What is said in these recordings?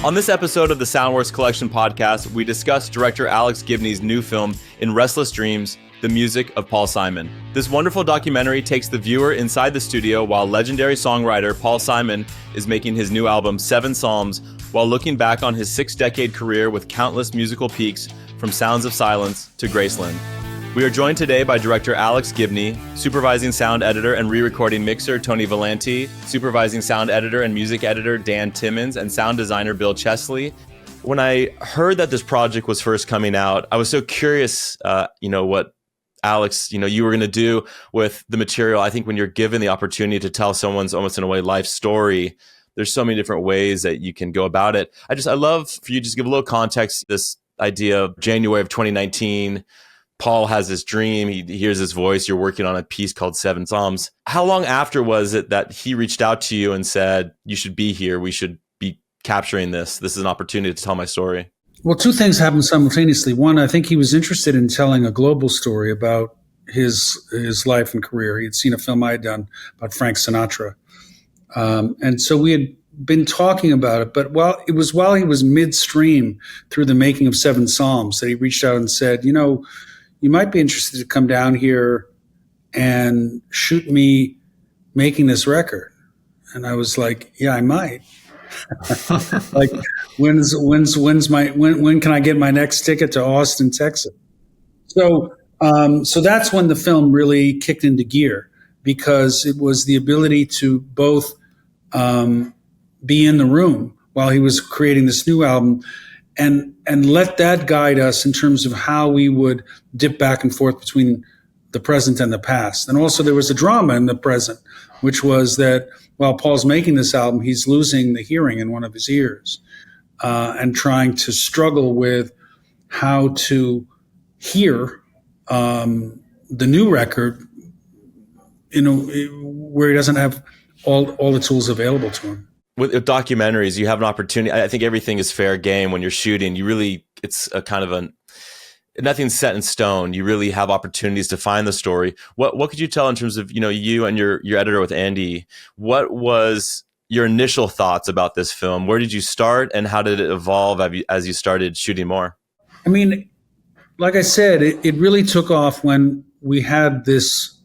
On this episode of the Soundworks Collection podcast, we discuss director Alex Gibney's new film, In Restless Dreams, the music of Paul Simon. This wonderful documentary takes the viewer inside the studio while legendary songwriter Paul Simon is making his new album, 7 Psalms, while looking back on his 6-decade career with countless musical peaks from Sounds of Silence to Graceland. We are joined today by director Alex Gibney, supervising sound editor and re-recording mixer Tony Volante, supervising sound editor and music editor Dan Timmons, and sound designer Bill Chesley. When I heard that this project was first coming out, I was so curious, what Alex, you were going to do with the material. I think when you're given the opportunity to tell someone's almost in a way life story, there's so many different ways that you can go about it. I love for you to just give a little context, this idea of January of 2019, Paul has this dream, he hears his voice, you're working on a piece called 7 Psalms. How long after was it that he reached out to you and said, you should be here, we should be capturing this is an opportunity to tell my story? Well, two things happened simultaneously. One, I think he was interested in telling a global story about his life and career. He had seen a film I had done about Frank Sinatra. And so we had been talking about it, but while he was midstream through the making of 7 Psalms that he reached out and said, you might be interested to come down here and shoot me making this record. And I was like, yeah, I might. Like, when can I get my next ticket to Austin, Texas? So that's when the film really kicked into gear, because it was the ability to both be in the room while he was creating this new album and let that guide us in terms of how we would dip back and forth between the present and the past. And also there was a drama in the present, which was that while Paul's making this album, he's losing the hearing in one of his ears and trying to struggle with how to hear the new record, where he doesn't have all the tools available to him. With documentaries, you have an opportunity. I think everything is fair game when you're shooting. It's a kind of nothing's set in stone. You really have opportunities to find the story. What could you tell in terms of, you and your editor with Andy, what was your initial thoughts about this film? Where did you start and how did it evolve as you started shooting more? I mean, like I said, it really took off when we had this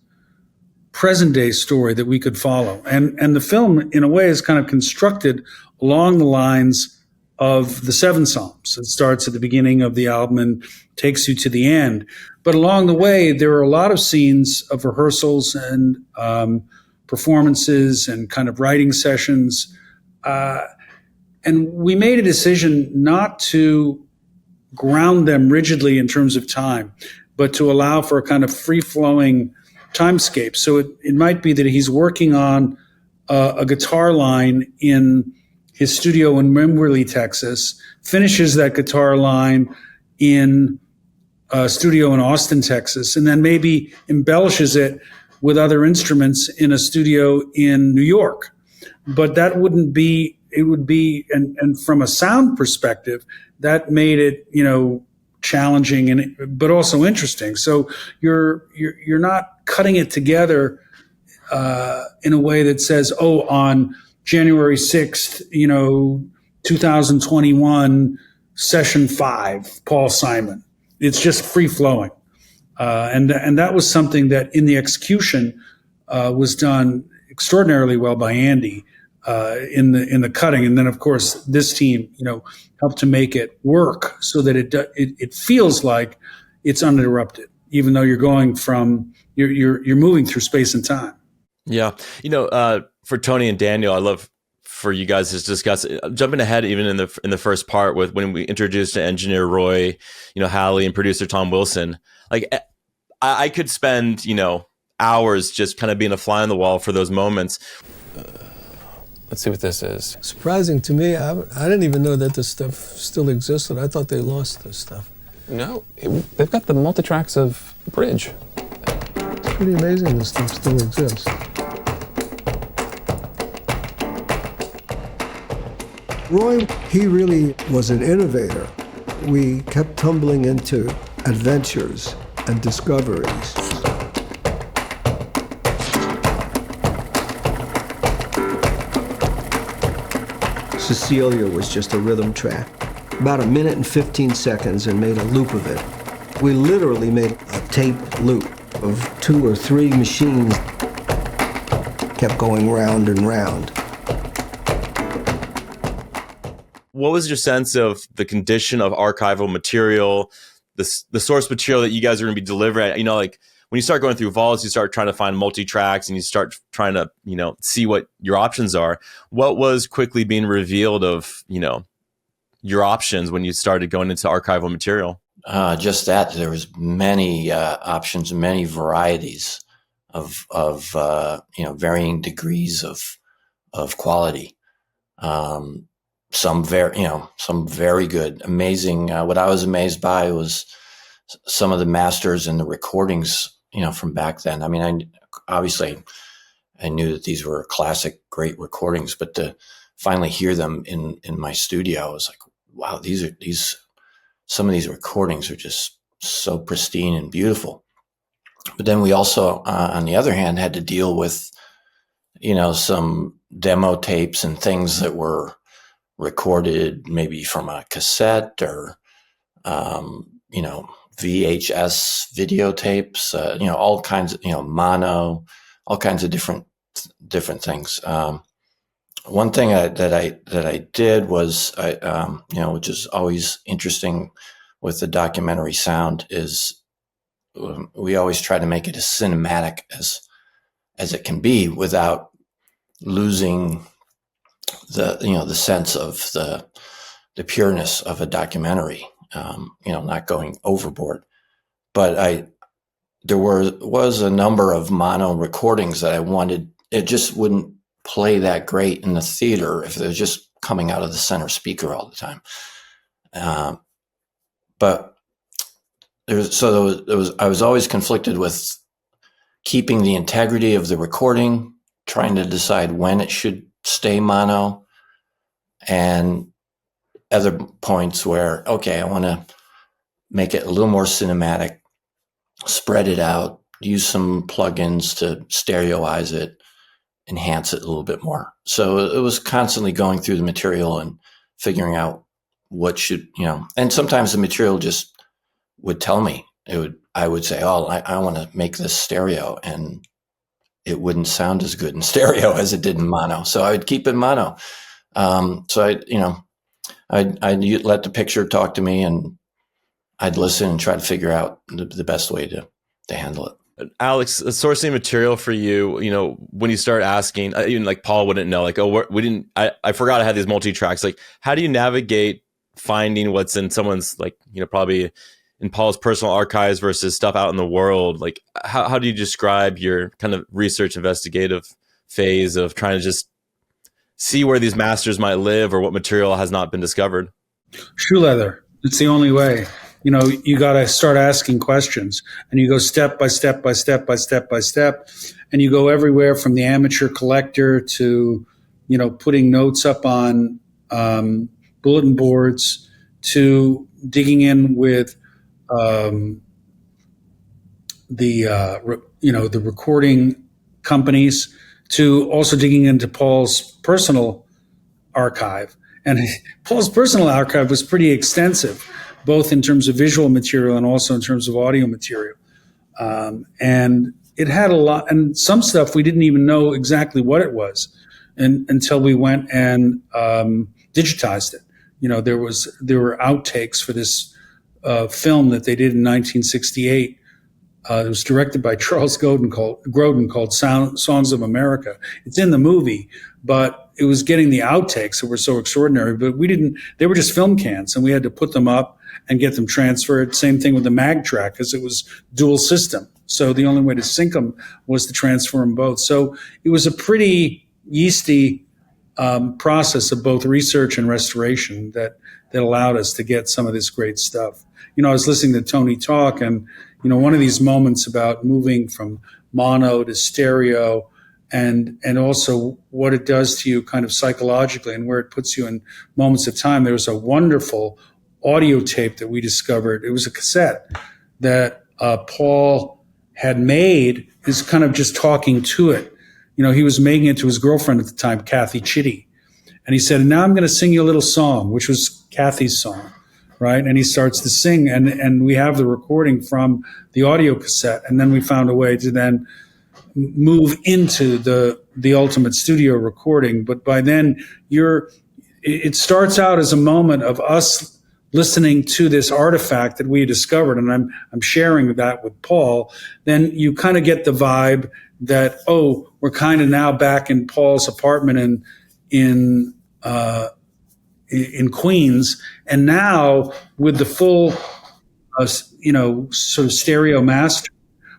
present day story that we could follow. And the film, in a way, is kind of constructed along the lines of the 7 Psalms. It starts at the beginning of the album and takes you to the end. But along the way, there are a lot of scenes of rehearsals and performances and kind of writing sessions. And we made a decision not to ground them rigidly in terms of time, but to allow for a kind of free-flowing timescape. So it might be that he's working on a guitar line in his studio in Wimberley, Texas, finishes that guitar line in a studio in Austin, Texas, and then maybe embellishes it with other instruments in a studio in New York. But that wouldn't be, it would be, and from a sound perspective, that made it, challenging but also interesting. So you're not cutting it together in a way that says, on January 6th, 2021, session 5, Paul Simon. It's just free flowing. And that was something that in the execution was done extraordinarily well by Andy in the cutting. And then, of course, this team, helped to make it work so that it feels like it's uninterrupted, even though you're going from, you're moving through space and time. Yeah. For Tony and Daniel, I love for you guys to discuss, jumping ahead even in the first part with when we introduced engineer Roy, Halley, and producer Tom Wilson. Like I could spend, hours just kind of being a fly on the wall for those moments. Let's see what this is. Surprising to me, I didn't even know that this stuff still existed. I thought they lost this stuff. No, they've got the multi-tracks of Bridge. It's pretty amazing this stuff still exists. Roy, he really was an innovator. We kept tumbling into adventures and discoveries. Cecilia was just a rhythm track. About 1 minute and 15 seconds, and made a loop of it. We literally made a tape loop of 2 or 3 machines. Kept going round and round. What was your sense of the condition of archival material, the source material that you guys are going to be delivering? You know, like when you start going through vaults, you start trying to find multi-tracks and you start trying to, you know, see what your options are. What was quickly being revealed of, you know, your options when you started going into archival material? Just that there was many options, many varieties of you know, varying degrees of quality. Some very good, amazing. What I was amazed by was some of the masters and the recordings, you know, from back then. I mean, I knew that these were classic, great recordings, but to finally hear them in my studio, I was like, wow, some of these recordings are just so pristine and beautiful. But then we also, on the other hand, had to deal with, you know, some demo tapes and things that were recorded maybe from a cassette or, you know, VHS videotapes, you know, all kinds of, you know, mono, all kinds of different things. One thing that I did was, you know, which is always interesting with the documentary sound, is we always try to make it as cinematic as it can be without losing the sense of the pureness of a documentary, you know, not going overboard. But there was a number of mono recordings that I wanted. It just wouldn't play that great in the theater if they're just coming out of the center speaker all the time. But I was always conflicted with keeping the integrity of the recording, trying to decide when it should stay mono, and other points where, okay, I want to make it a little more cinematic, spread it out, use some plugins to stereoize it, enhance it a little bit more. So it was constantly going through the material and figuring out what should, you know, and sometimes the material just would tell me. I would say, oh, I want to make this stereo, and it wouldn't sound as good in stereo as it did in mono. So I would keep it mono. So I'd let the picture talk to me, and I'd listen and try to figure out the best way to handle it. Alex, sourcing material for you, you know, when you start asking, even like Paul wouldn't know, like, oh, I forgot I had these multi-tracks. Like, how do you navigate finding what's in someone's, like, you know, probably in Paul's personal archives versus stuff out in the world? Like, how do you describe your kind of research investigative phase of trying to just see where these masters might live or what material has not been discovered? Shoe leather. It's the only way. You know, you got to start asking questions, and you go step by step by step by step by step, and you go everywhere from the amateur collector to, you know, putting notes up on bulletin boards to digging in with the recording companies, to also digging into Paul's personal archive. And Paul's personal archive was pretty extensive, both in terms of visual material and also in terms of audio material. And it had a lot, and some stuff we didn't even know exactly what it was until we went and digitized it. You know, there were outtakes for this film that they did in 1968. It was directed by Charles Grodin called Songs of America. It's in the movie, but it was getting the outtakes that were so extraordinary. But they were just film cans, and we had to put them up and get them transferred. Same thing with the mag track, because it was dual system. So the only way to sync them was to transfer them both. So it was a pretty yeasty process of both research and restoration that allowed us to get some of this great stuff. You know, I was listening to Tony talk, and, you know, one of these moments about moving from mono to stereo, and also what it does to you kind of psychologically and where it puts you in moments of time. There was a wonderful audio tape that we discovered. It was a cassette that Paul had made, is kind of just talking to it. You know, he was making it to his girlfriend at the time, Kathy Chitty. And he said, now I'm going to sing you a little song, which was Kathy's song, right? And he starts to sing, and we have the recording from the audio cassette. And then we found a way to then move into the ultimate studio recording. But by then, it starts out as a moment of us listening to this artifact that we discovered, and I'm sharing that with Paul. Then you kind of get the vibe that, oh, we're kind of now back in Paul's apartment in Queens, and now with the full, sort of stereo master,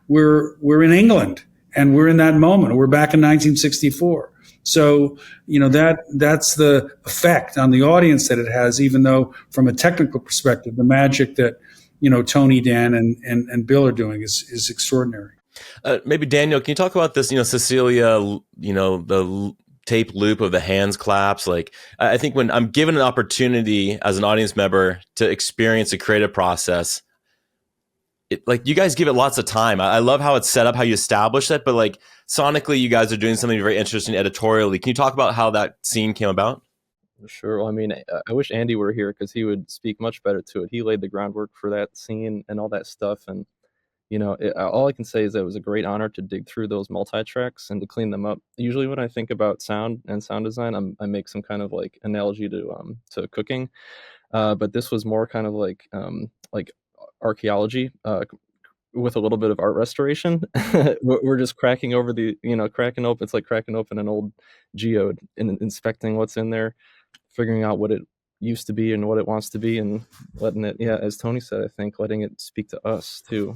we're in England, and we're in that moment. We're back in 1964. So, that's the effect on the audience that it has, even though from a technical perspective, the magic that, Tony, Dan, and Bill are doing is extraordinary. Maybe Daniel, can you talk about this, Cecilia, the tape loop of the hands claps? Like, I think when I'm given an opportunity as an audience member to experience a creative process, you guys give it lots of time. I love how it's set up, how you establish it, but like sonically, you guys are doing something very interesting editorially. Can you talk about how that scene came about? Sure. Well, I mean, I wish Andy were here because he would speak much better to it. He laid the groundwork for that scene and all that stuff. And, all I can say is that it was a great honor to dig through those multi-tracks and to clean them up. Usually when I think about sound and sound design, I make some kind of like analogy to cooking. But this was more kind of like archaeology with a little bit of art restoration. We're just cracking over cracking open. It's like cracking open an old geode and inspecting what's in there, figuring out what it used to be and what it wants to be, and letting it, as Tony said, I think letting it speak to us too.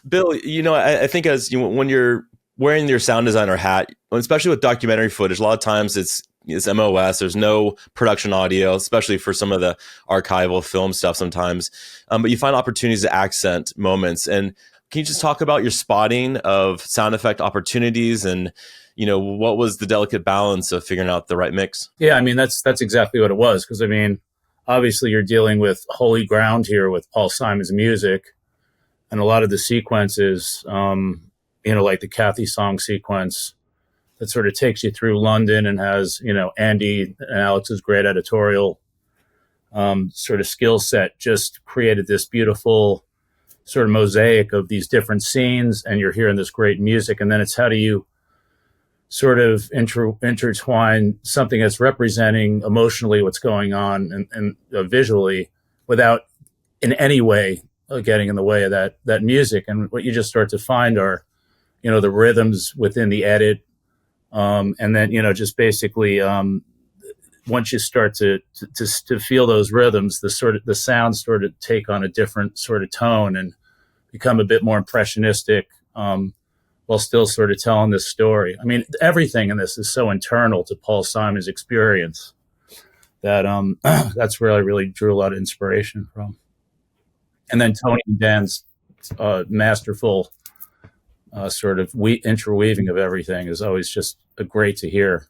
Bill, I think when you're wearing your sound designer hat, especially with documentary footage, a lot of times it's MOS. There's no production audio, especially for some of the archival film stuff sometimes. But you find opportunities to accent moments. And can you just talk about your spotting of sound effect opportunities and, what was the delicate balance of figuring out the right mix? Yeah, I mean, that's exactly what it was. Because, I mean, obviously you're dealing with holy ground here with Paul Simon's music. And a lot of the sequences, like the Kathy song sequence, that sort of takes you through London and has, Andy and Alex's great editorial sort of skill set just created this beautiful sort of mosaic of these different scenes, and you're hearing this great music. And then it's how do you sort of intertwine something that's representing emotionally what's going on and visually without in any way getting in the way of that music. And what you just start to find are, the rhythms within the edit. And then, just basically, once you start to feel those rhythms, the sounds sort of take on a different sort of tone and become a bit more impressionistic, while still sort of telling this story. I mean, everything in this is so internal to Paul Simon's experience that, that's where I really drew a lot of inspiration from. And then Tony and Dan's, masterful, sort of interweaving of everything is always just great to hear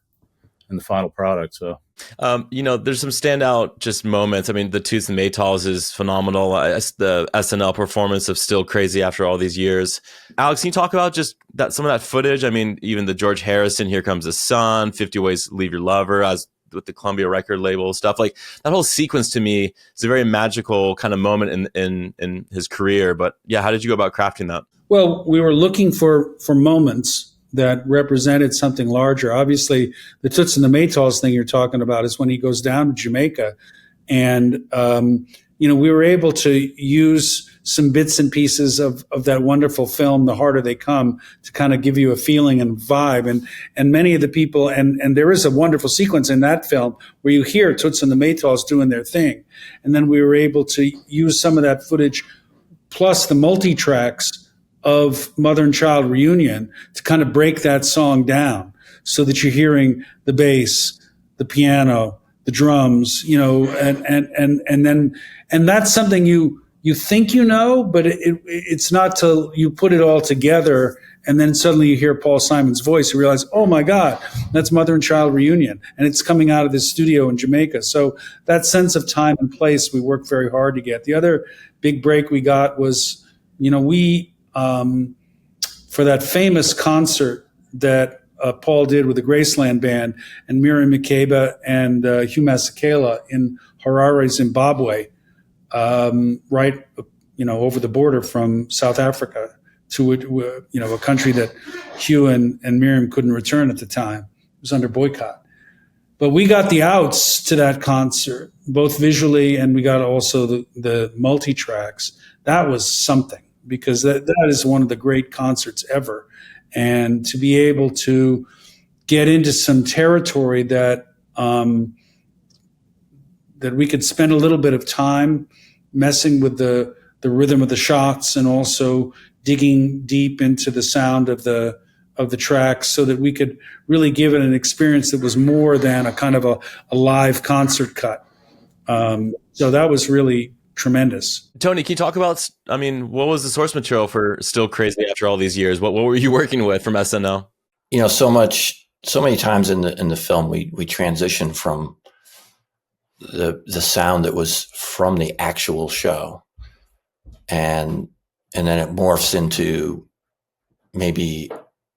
in the final product. So, there's some standout just moments. I mean, the Toots and Maytals is phenomenal. The SNL performance of Still Crazy after all these years. Alex, can you talk about just some of that footage? I mean, even the George Harrison, Here Comes the Sun, 50 Ways to Leave Your Lover, as with the Columbia record label stuff, like that whole sequence to me is a very magical kind of moment in his career. But yeah, how did you go about crafting that? Well, we were looking for moments that represented something larger. Obviously, the Toots and the Maytals thing you're talking about is when he goes down to Jamaica. And, we were able to use some bits and pieces of that wonderful film, The Harder They Come, to kind of give you a feeling and vibe. And many of the people, and there is a wonderful sequence in that film where you hear Toots and the Maytals doing their thing. And then we were able to use some of that footage plus the multi-tracks of Mother and Child Reunion to kind of break that song down so that you're hearing the bass, the piano, the drums, and that's something you think but it's not till you put it all together and then suddenly you hear Paul Simon's voice, you realize, oh my God, that's Mother and Child Reunion, and it's coming out of this studio in Jamaica. So that sense of time and place we worked very hard to get. The other big break we got was, for that famous concert that Paul did with the Graceland band, and Miriam Makeba and Hugh Masekela in Harare, Zimbabwe, right, over the border from South Africa to a country that Hugh and Miriam couldn't return at the time. It was under boycott. But we got the outs to that concert, both visually, and we got also the multi-tracks. That was something, because that is one of the great concerts ever. And to be able to get into some territory that that we could spend a little bit of time messing with the rhythm of the shots, and also digging deep into the sound of the tracks, so that we could really give it an experience that was more than a kind of a live concert cut. So that was really tremendous. Tony, can you talk about, what was the source material for Still Crazy after all these years? What were you working with from SNL? So many times in the film, we transition from the sound that was from the actual show, and then it morphs into maybe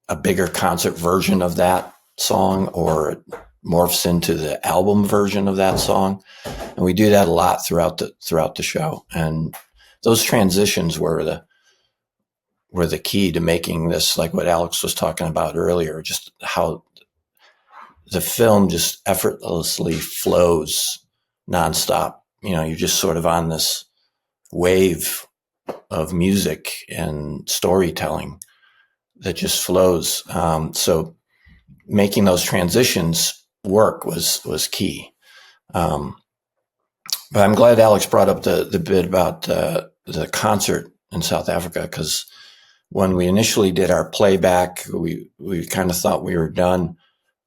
a bigger concert version of that song, or it morphs into the album version of that song. And we do that a lot throughout the show. And those transitions were the key to making this, like what Alex was talking about earlier, just how the film just effortlessly flows nonstop. You're just sort of on this wave of music and storytelling that just flows. So making those transitions work was key. But I'm glad Alex brought up the bit about the concert in South Africa, because when we initially did our playback, we kind of thought we were done.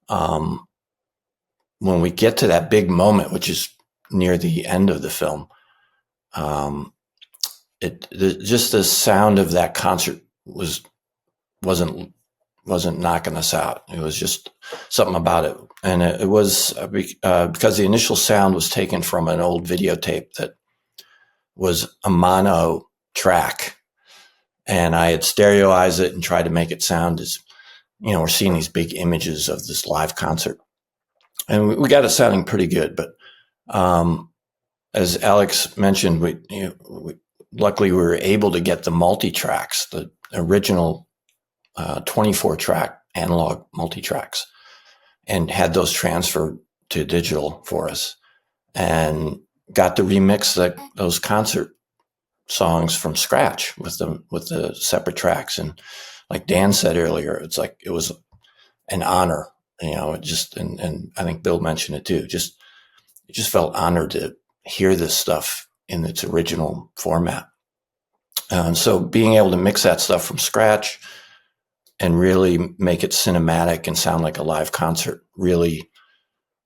When we get to that big moment, which is near the end of the film, just the sound of that concert wasn't knocking us out. It was just something about it. And it was because the initial sound was taken from an old videotape that was a mono track. And I had stereoized it and tried to make it sound as, we're seeing these big images of this live concert. And we got it sounding pretty good. But as Alex mentioned, luckily we were able to get the multi-tracks, the original 24-track analog multi-tracks, and had those transferred to digital for us, and got to remix those concert songs from scratch with the separate tracks. And like Dan said earlier, it's like it was an honor, it just, and I think Bill mentioned it too, it just felt honored to hear this stuff in its original format. And so being able to mix that stuff from scratch and really make it cinematic and sound like a live concert really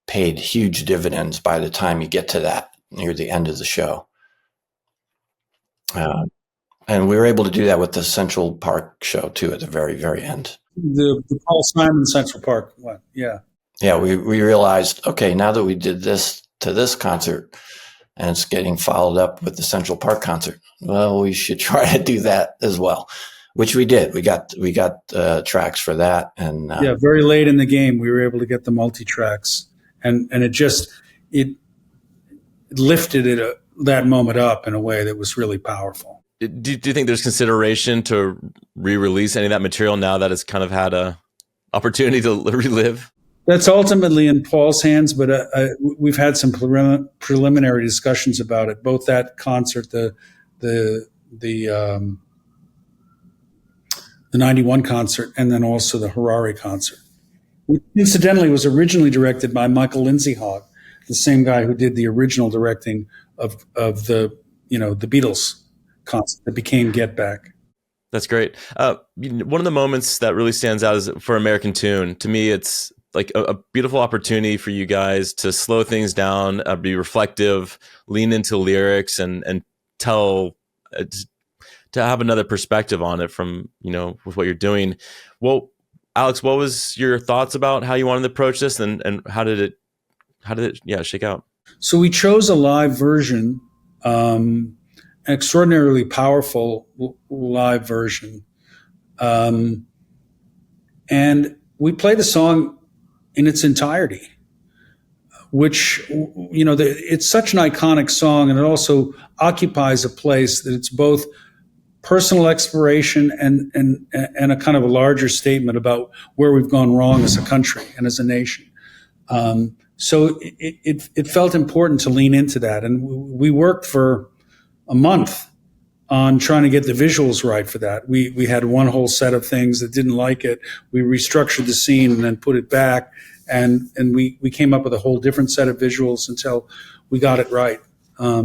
paid huge dividends by the time you get to that near the end of the show. And we were able to do that with the Central Park show too at the very, very end. The Paul Simon Central Park one, yeah. Yeah, we realized, okay, now that we did this to this concert and it's getting followed up with the Central Park concert, well, we should try to do that as well, which we did. We got tracks for that. And very late in the game, we were able to get the multi-tracks, and it lifted that moment up in a way that was really powerful. Do you think there's consideration to re-release any of that material now that it's kind of had a opportunity to relive? That's ultimately in Paul's hands, but we've had some preliminary discussions about it. Both that concert, the 91 concert, and then also the Harare concert, which incidentally was originally directed by Michael Lindsay Hogg, the same guy who did the original directing of the Beatles concert that became Get Back. That's great. One of the moments that really stands out is for American Tune. To me, it's like a beautiful opportunity for you guys to slow things down, be reflective, lean into lyrics, and tell, to have another perspective on it from, with what you're doing. Well, Alex, what was your thoughts about how you wanted to approach this, and how did it shake out? So we chose a live version, an extraordinarily powerful live version. And we play the song in its entirety, which, it's such an iconic song, and it also occupies a place that it's both personal exploration and a kind of a larger statement about where we've gone wrong as a country and as a nation. So it felt important to lean into that. And we worked for a month on trying to get the visuals right for that. We had one whole set of things that didn't like it. We restructured the scene and then put it back. And we came up with a whole different set of visuals until we got it right.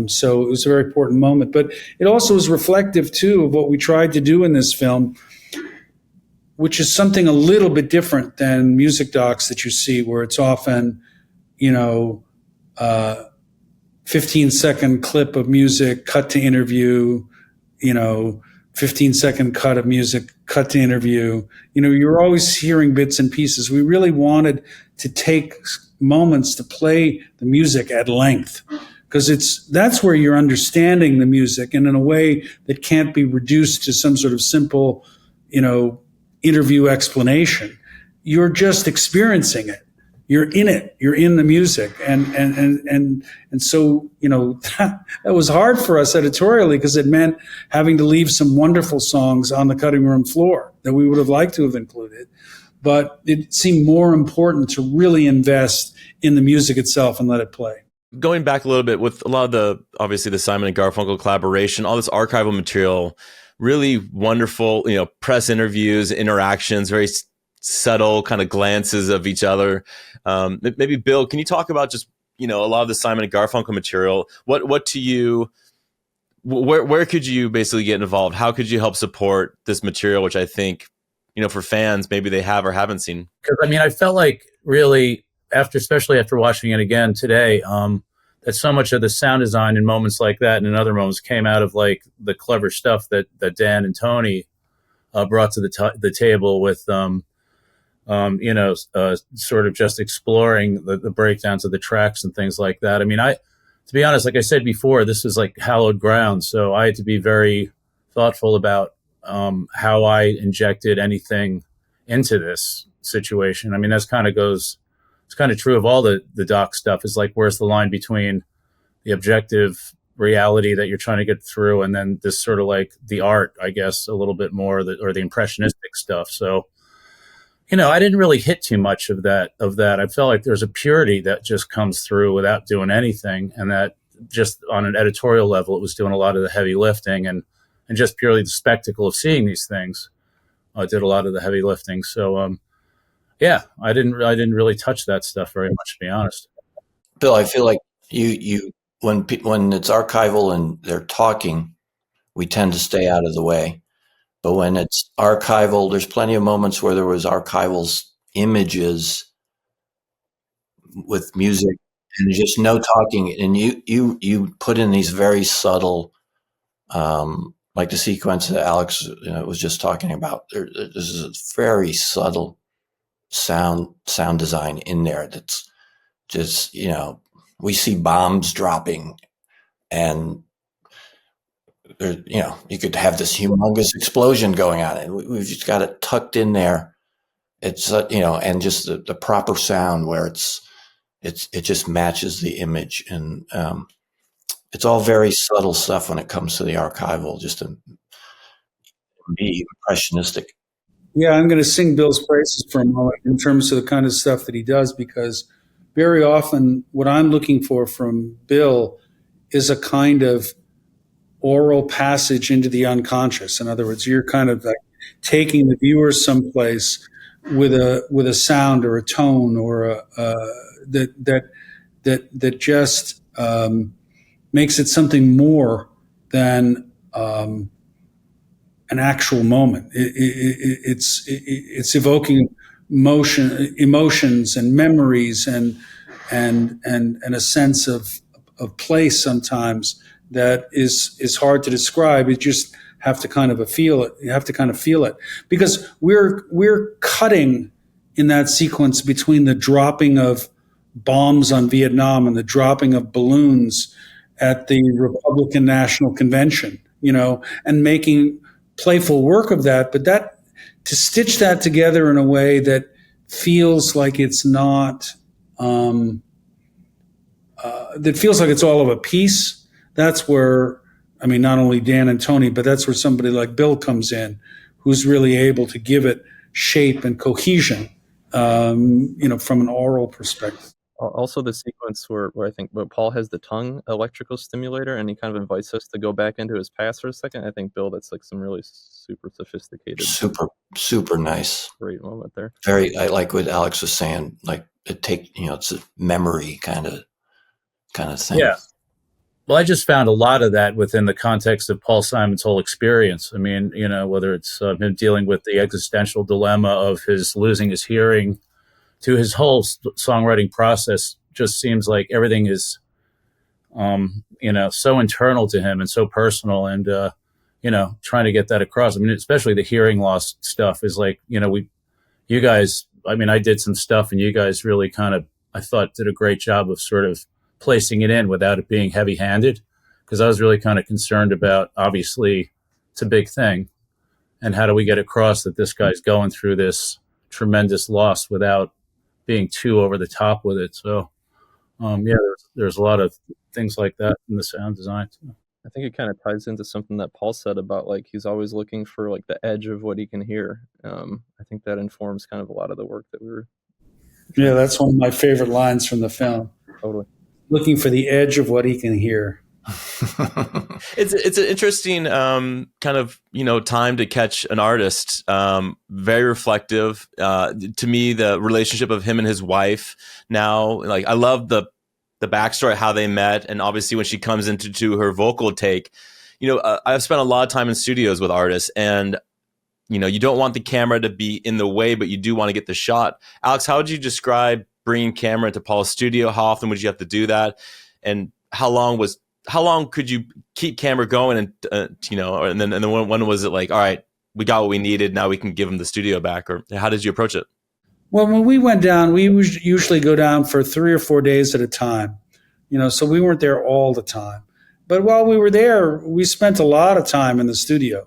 So it was a very important moment. But it also was reflective, too, of what we tried to do in this film, which is something a little bit different than music docs that you see, where it's often, 15-second clip of music, cut to interview, 15-second cut of music, cut to interview. You're always hearing bits and pieces. We really wanted to take moments to play the music at length, because that's where you're understanding the music, and in a way that can't be reduced to some sort of simple, interview explanation. You're just experiencing it. You're in it. You're in the music, and so that was hard for us editorially, because it meant having to leave some wonderful songs on the cutting room floor that we would have liked to have included, but it seemed more important to really invest in the music itself and let it play. Going back a little bit, with a lot of obviously the Simon and Garfunkel collaboration, all this archival material, really wonderful, press interviews, interactions, very subtle kind of glances of each other. Maybe Bill, can you talk about just, a lot of the Simon and Garfunkel material? What to you, where could you basically get involved? How could you help support this material, which I think, for fans, maybe they have or haven't seen? Because I felt like really especially after watching it again today, that so much of the sound design in moments like that and in other moments came out of like the clever stuff that Dan and Tony brought to the table with, sort of just exploring the breakdowns of the tracks and things like that. To be honest, like I said before, this is like hallowed ground. So I had to be very thoughtful about how I injected anything into this situation. That's it's kind of true of all the doc stuff, is like, where's the line between the objective reality that you're trying to get through and then this sort of like the art, I guess, a little bit more, or the impressionistic stuff. So, I didn't really hit too much of that. I felt like there's a purity that just comes through without doing anything. And that just on an editorial level, it was doing a lot of the heavy lifting, and just purely the spectacle of seeing these things did a lot of the heavy lifting. So, I didn't really touch that stuff very much, to be honest. Bill, I feel like you when it's archival and they're talking, we tend to stay out of the way. But when it's archival, there's plenty of moments where there was archival's images with music and just no talking, and you put in these very subtle, like the sequence that Alex was just talking about. This is a very subtle sound design in there that's just, we see bombs dropping, and you could have this humongous explosion going on, and we've just got it tucked in there. It's and just the proper sound where it just matches the image, and it's all very subtle stuff when it comes to the archival, just to be impressionistic. Yeah, I'm going to sing Bill's praises for a moment in terms of the kind of stuff that he does, because very often what I'm looking for from Bill is a kind of oral passage into the unconscious. In other words, you're kind of like taking the viewer someplace with a sound or a tone or that just makes it something more than an actual moment. It's evoking emotions and memories and a sense of place sometimes that is hard to describe. You just have to kind of feel it. You have to kind of feel it, because we're cutting in that sequence between the dropping of bombs on Vietnam and the dropping of balloons at the Republican National Convention, and making playful work of that, but to stitch that together in a way that feels like it's not, that feels like it's all of a piece. That's where, I mean, not only Dan and Tony, but that's where somebody like Bill comes in, who's really able to give it shape and cohesion, from an oral perspective. Also, the sequence where I think Paul has the tongue electrical stimulator, and he kind of invites us to go back into his past for a second. I think, Bill, that's like some really super sophisticated, super nice, great moment there. I like what Alex was saying. Like it's a memory kind of thing. Yeah. Well, I just found a lot of that within the context of Paul Simon's whole experience. I mean, whether it's him dealing with the existential dilemma of his losing his hearing, to his whole songwriting process, just seems like everything is, so internal to him and so personal, and trying to get that across. I mean, especially the hearing loss stuff is like, you guys. I mean, I did some stuff, and you guys really kind of, I thought, did a great job of sort of placing it in without it being heavy-handed, because I was really kind of concerned about, obviously, it's a big thing, and how do we get across that this guy's going through this tremendous loss without being too over the top with it. So, there's a lot of things like that in the sound design. I think it kind of ties into something that Paul said about, like, he's always looking for like the edge of what he can hear. I think that informs kind of a lot of the work that we were. Yeah, that's one of my favorite lines from the film. Totally. Looking for the edge of what he can hear. It's an interesting kind of time to catch an artist. Very reflective. To me, the relationship of him and his wife now, like, I love the backstory, how they met, and obviously when she comes into her vocal take, I've spent a lot of time in studios with artists, and you don't want the camera to be in the way, but you do want to get the shot. Alex, how would you describe bringing camera into Paul's studio? How often would you have to do that, and how long could you keep camera going? And then when was it like, all right, we got what we needed, now we can give him the studio back? Or how did you approach it? Well, when we went down, we would usually go down for 3 or 4 days at a time, so we weren't there all the time. But while we were there, we spent a lot of time in the studio.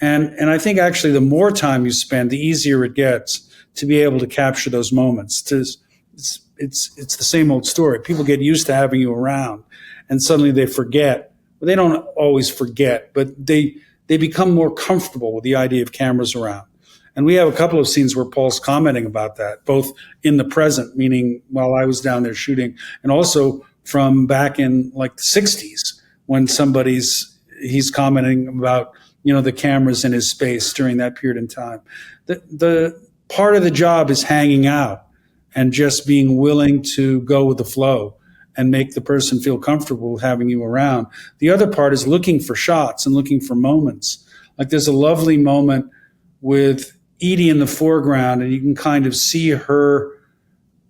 And I think actually the more time you spend, the easier it gets to be able to capture those moments. It's the same old story. People get used to having you around, and suddenly they forget. Well, they don't always forget, but they become more comfortable with the idea of cameras around. And we have a couple of scenes where Paul's commenting about that, both in the present, meaning while I was down there shooting, and also from back in like the 60s when he's commenting about, the cameras in his space during that period in time. The part of the job is hanging out and just being willing to go with the flow and make the person feel comfortable with having you around. The other part is looking for shots and looking for moments. Like there's a lovely moment with Edie in the foreground, and you can kind of see her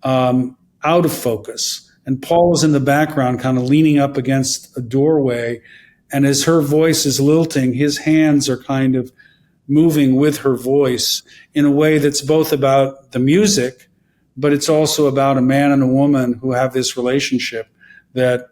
out of focus. And Paul is in the background, kind of leaning up against a doorway. And as her voice is lilting, his hands are kind of moving with her voice in a way that's both about the music, but it's also about a man and a woman who have this relationship that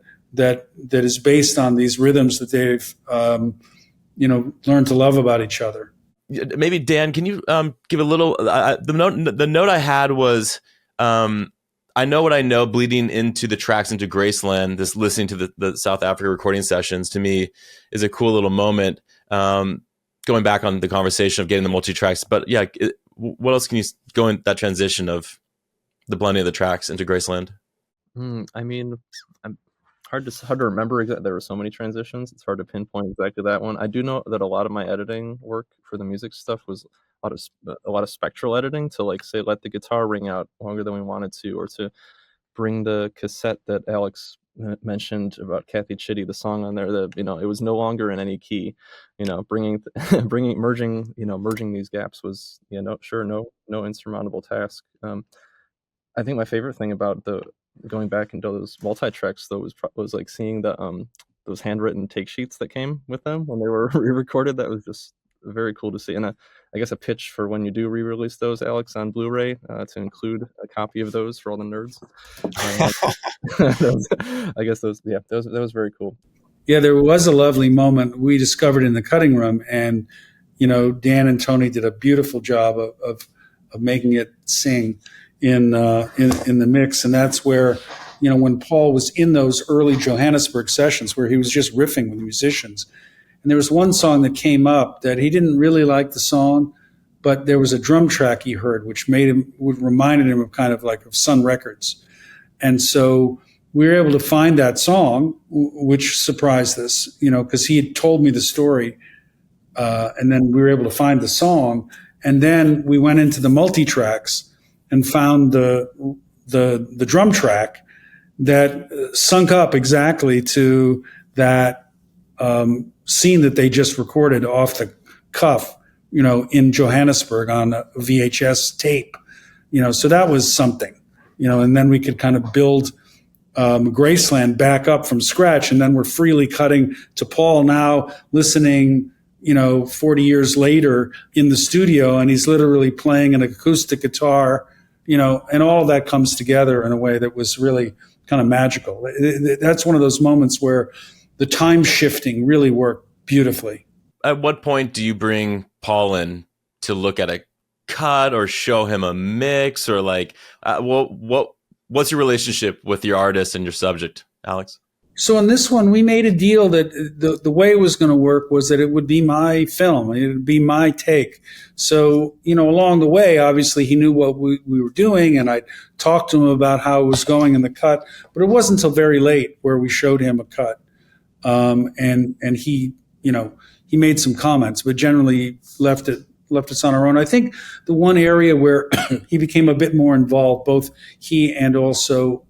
is based on these rhythms that they've learned to love about each other. Maybe Dan, can you give a little? The note I had was, I know what I know, bleeding into the tracks into Graceland. This listening to the South Africa recording sessions to me is a cool little moment. Going back on the conversation of getting the multi-tracks, but yeah, what else can you go in that transition of the blending of the tracks into Graceland? I mean, hard to remember exactly. There were so many transitions. It's hard to pinpoint exactly that one. I do know that a lot of my editing work for the music stuff was a lot of spectral editing to, like, say, let the guitar ring out longer than we wanted to, or to bring the cassette that Alex mentioned about Kathy Chitty, the song on there, that it was no longer in any key. Merging these gaps was no insurmountable task. I think my favorite thing about going back into those multi-tracks though was like seeing the those handwritten take sheets that came with them when they were re-recorded. That was just very cool to see. And I guess a pitch for when you do re-release those, Alex, on Blu-ray, to include a copy of those for all the nerds. That was very cool. Yeah, there was a lovely moment we discovered in the cutting room, and Dan and Tony did a beautiful job of of making it sing in the mix. And that's where, when Paul was in those early Johannesburg sessions where he was just riffing with musicians, and there was one song that came up that he didn't really like the song, but there was a drum track he heard which reminded him of kind of like of Sun Records. And so we were able to find that song, which surprised us, because he had told me the story. And then we were able to find the song. And then we went into the multi-tracks and found the drum track that sunk up exactly to that scene that they just recorded off the cuff, in Johannesburg on a VHS tape. So that was something, and then we could kind of build Graceland back up from scratch. And then we're freely cutting to Paul now listening, 40 years later in the studio, and he's literally playing an acoustic guitar, and all of that comes together in a way that was really kind of magical. That's one of those moments where the time shifting really worked beautifully. At what point do you bring Paul in to look at a cut or show him a mix, or what's your relationship with your artist and your subject, Alex? So in this one, we made a deal that the way it was going to work was that it would be my film. It would be my take. So, along the way, obviously, he knew what we were doing, and I talked to him about how it was going in the cut. But it wasn't until very late where we showed him a cut. And he, he made some comments, but generally left us on our own. I think the one area where he became a bit more involved, both he and also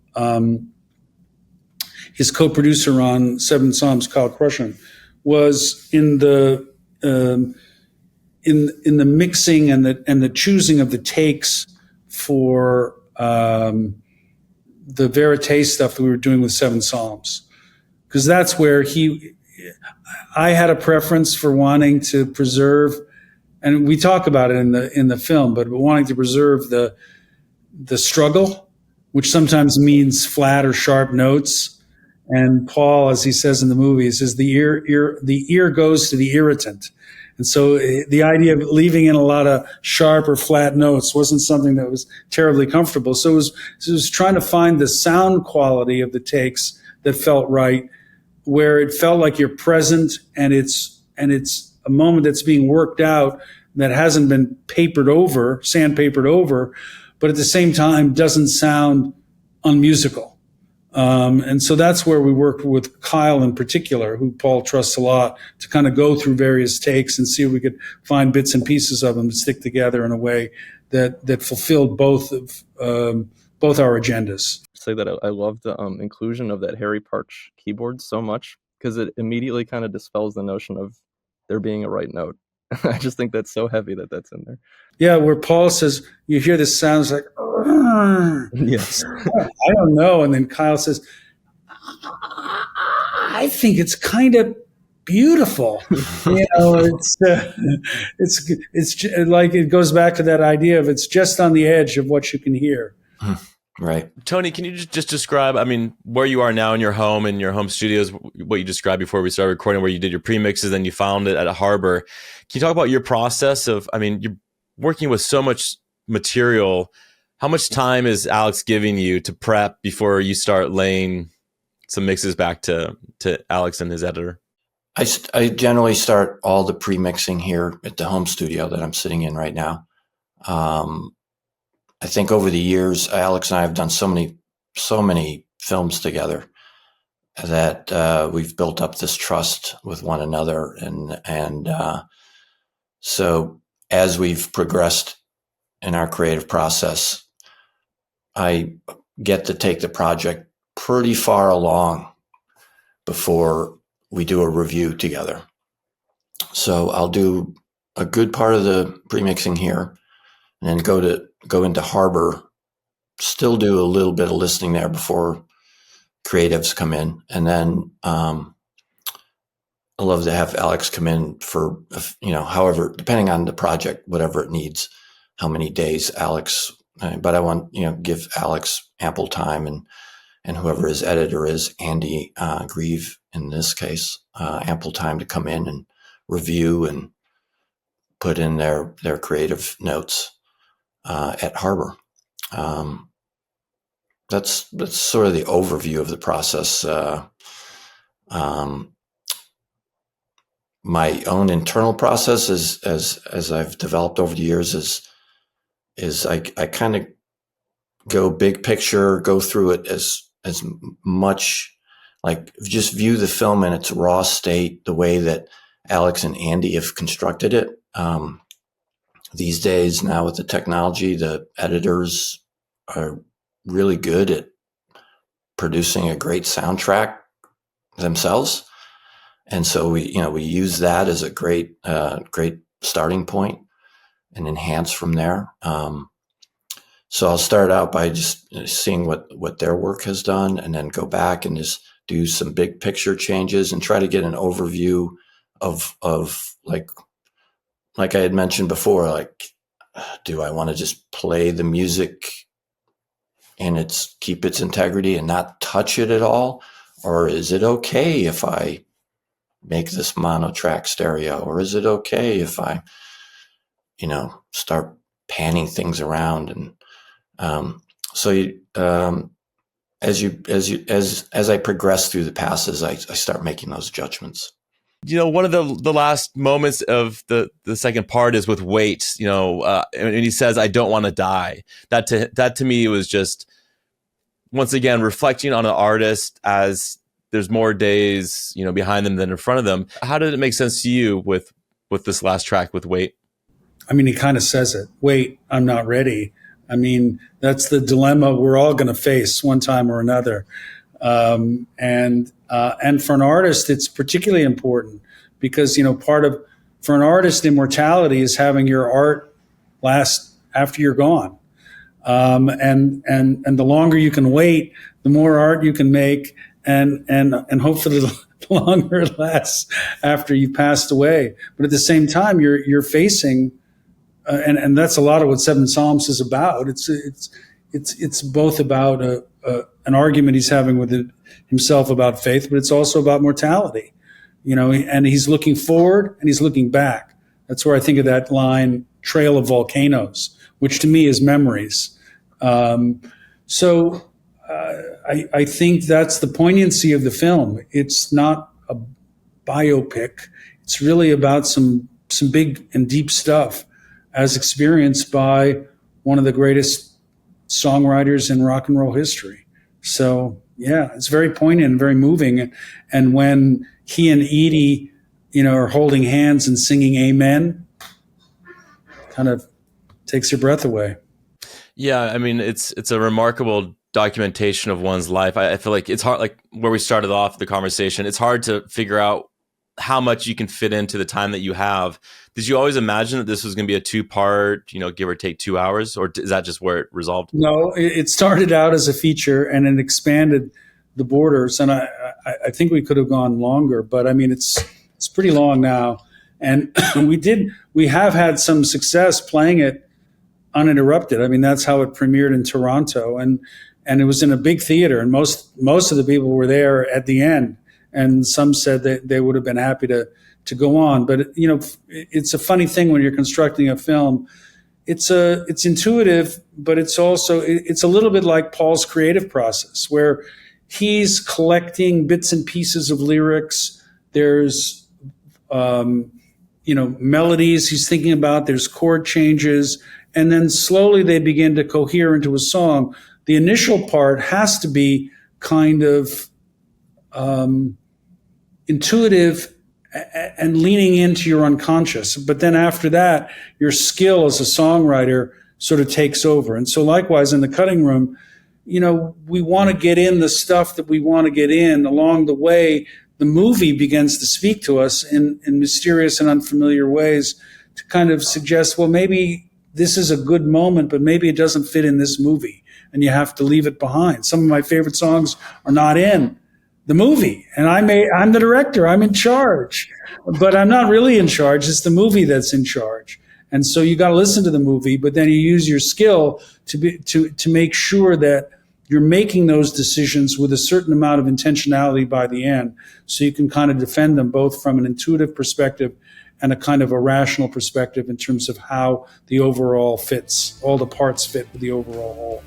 his co-producer on Seven Psalms, Kyle Crushen, was in the in the mixing and the choosing of the takes for the verite stuff that we were doing with Seven Psalms, because that's where I had a preference for wanting to preserve, and we talk about it in the film, but wanting to preserve the struggle, which sometimes means flat or sharp notes. And Paul, as he says in the movie, says the ear goes to the irritant. And so the idea of leaving in a lot of sharp or flat notes wasn't something that was terribly comfortable. So it was trying to find the sound quality of the takes that felt right, where it felt like you're present and it's a moment that's being worked out that hasn't been sandpapered over, but at the same time doesn't sound unmusical. And so that's where we worked with Kyle in particular, who Paul trusts a lot, to kind of go through various takes and see if we could find bits and pieces of them to stick together in a way that fulfilled both our agendas. Say that I love the inclusion of that Harry Parch keyboard so much, because it immediately kind of dispels the notion of there being a right note. I just think that's so heavy that's in there. Yeah, where Paul says, you hear this sound, it's like, yes. I don't know. And then Kyle says, I think it's kind of beautiful. It's like, it goes back to that idea of it's just on the edge of what you can hear. Right. Tony, can you just describe, where you are now in your home studios, what you described before we started recording, where you did your premixes and you found it at a harbor. Can you talk about your process of, you're working with so much material. How much time is Alex giving you to prep before you start laying some mixes back to Alex and his editor? I generally start all the pre-mixing here at the home studio that I'm sitting in right now. I think over the years, Alex and I have done so many films together that we've built up this trust with one another, and so as we've progressed in our creative process, I get to take the project pretty far along before we do a review together. So I'll do a good part of the pre-mixing here, and then go into Harbor, still do a little bit of listening there before creatives come in. And then I love to have Alex come in for, however, depending on the project, whatever it needs, how many days Alex, but I want, give Alex ample time, and whoever his editor is, Andy Grieve in this case, ample time to come in and review and put in their creative notes. at Harbor. That's sort of the overview of the process. My own internal process as I've developed over the years is I kind of go big picture, go through it as much, like just view the film in its raw state, the way that Alex and Andy have constructed it. These days now with the technology, the editors are really good at producing a great soundtrack themselves. And so we use that as a great starting point and enhance from there. So I'll start out by just seeing what their work has done, and then go back and just do some big picture changes and try to get an overview of like I had mentioned before, like, do I want to just play the music and keep its integrity and not touch it at all? Or is it okay if I make this mono track stereo? Or is it okay if I, start panning things around? And as I progress through the passes, I start making those judgments. One of the last moments of the second part is with Wait, and he says, "I don't want to die." That to me was just, once again, reflecting on an artist as there's more days, behind them than in front of them. How did it make sense to you with this last track with Wait? I mean, he kind of says it. Wait, I'm not ready. I mean, that's the dilemma we're all going to face one time or another. And for an artist, it's particularly important because, for an artist, immortality is having your art last after you're gone. And the longer you can wait, the more art you can make, and hopefully the longer it lasts after you passed away. But at the same time, you're facing, and that's a lot of what Seven Psalms is about. It's both about an argument he's having with himself about faith, but it's also about mortality, and he's looking forward and he's looking back. That's where I think of that line, Trail of Volcanoes, which to me is memories. I think that's the poignancy of the film. It's not a biopic. It's really about some big and deep stuff as experienced by one of the greatest songwriters in rock and roll history. So yeah, it's very poignant and very moving. And when he and Edie, are holding hands and singing Amen, kind of takes your breath away. Yeah, I mean, it's a remarkable documentation of one's life. I feel like it's hard, like where we started off the conversation, it's hard to figure out how much you can fit into the time that you have. Did you always imagine that this was going to be a 2-part, give or take 2 hours, or is that just where it resolved? No, it started out as a feature and it expanded the borders. And I think we could have gone longer, but I mean, it's pretty long now. And we have had some success playing it uninterrupted. I mean, that's how it premiered in Toronto, and it was in a big theater, and most of the people were there at the end, and some said that they would have been happy to go on. But it's a funny thing when you're constructing a film. It's intuitive, but it's also it's a little bit like Paul's creative process, where he's collecting bits and pieces of lyrics. There's melodies he's thinking about. There's chord changes. And then slowly they begin to cohere into a song. The initial part has to be kind of intuitive and leaning into your unconscious. But then after that, your skill as a songwriter sort of takes over. And so likewise in the cutting room, we want to get in the stuff that we want to get in. Along the way, the movie begins to speak to us in mysterious and unfamiliar ways to kind of suggest, well, maybe this is a good moment, but maybe it doesn't fit in this movie, and you have to leave it behind. Some of my favorite songs are not in the movie, and I'm the director, I'm in charge, but I'm not really in charge. It's the movie that's in charge. And so you got to listen to the movie, but then you use your skill to make sure that you're making those decisions with a certain amount of intentionality by the end, so you can kind of defend them both from an intuitive perspective and a kind of a rational perspective in terms of how the overall fits, all the parts fit with the overall whole.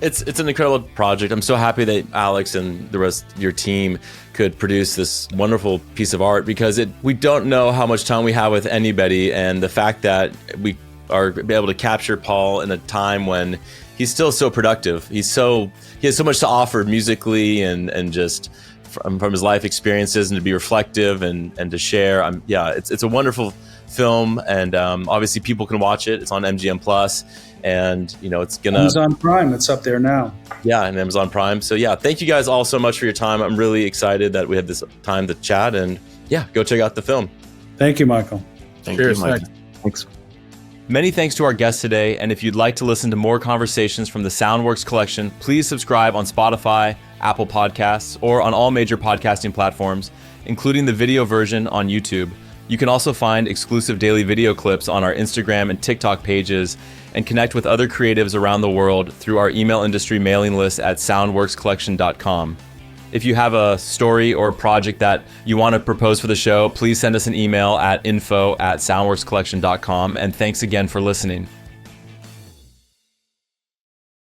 It's an incredible project. I'm so happy that Alex and the rest of your team could produce this wonderful piece of art, because we don't know how much time we have with anybody, and the fact that we are able to capture Paul in a time when he's still so productive. He has so much to offer musically and just from his life experiences, and to be reflective and to share. It's a wonderful film, and obviously people can watch it. It's on MGM Plus, and it's gonna Amazon Prime. It's up there now. Yeah, and Amazon Prime. So yeah, thank you guys all so much for your time. I'm really excited that we had this time to chat, and yeah, go check out the film. Thank you, Michael. Thank you, Michael. Thanks. Many thanks to our guests today, and if you'd like to listen to more conversations from the Soundworks Collection, please subscribe on Spotify, Apple Podcasts, or on all major podcasting platforms, including the video version on YouTube. You can also find exclusive daily video clips on our Instagram and TikTok pages, and connect with other creatives around the world through our email industry mailing list at soundworkscollection.com. If you have a story or project that you want to propose for the show, please send us an email at info@soundworkscollection.com. And thanks again for listening.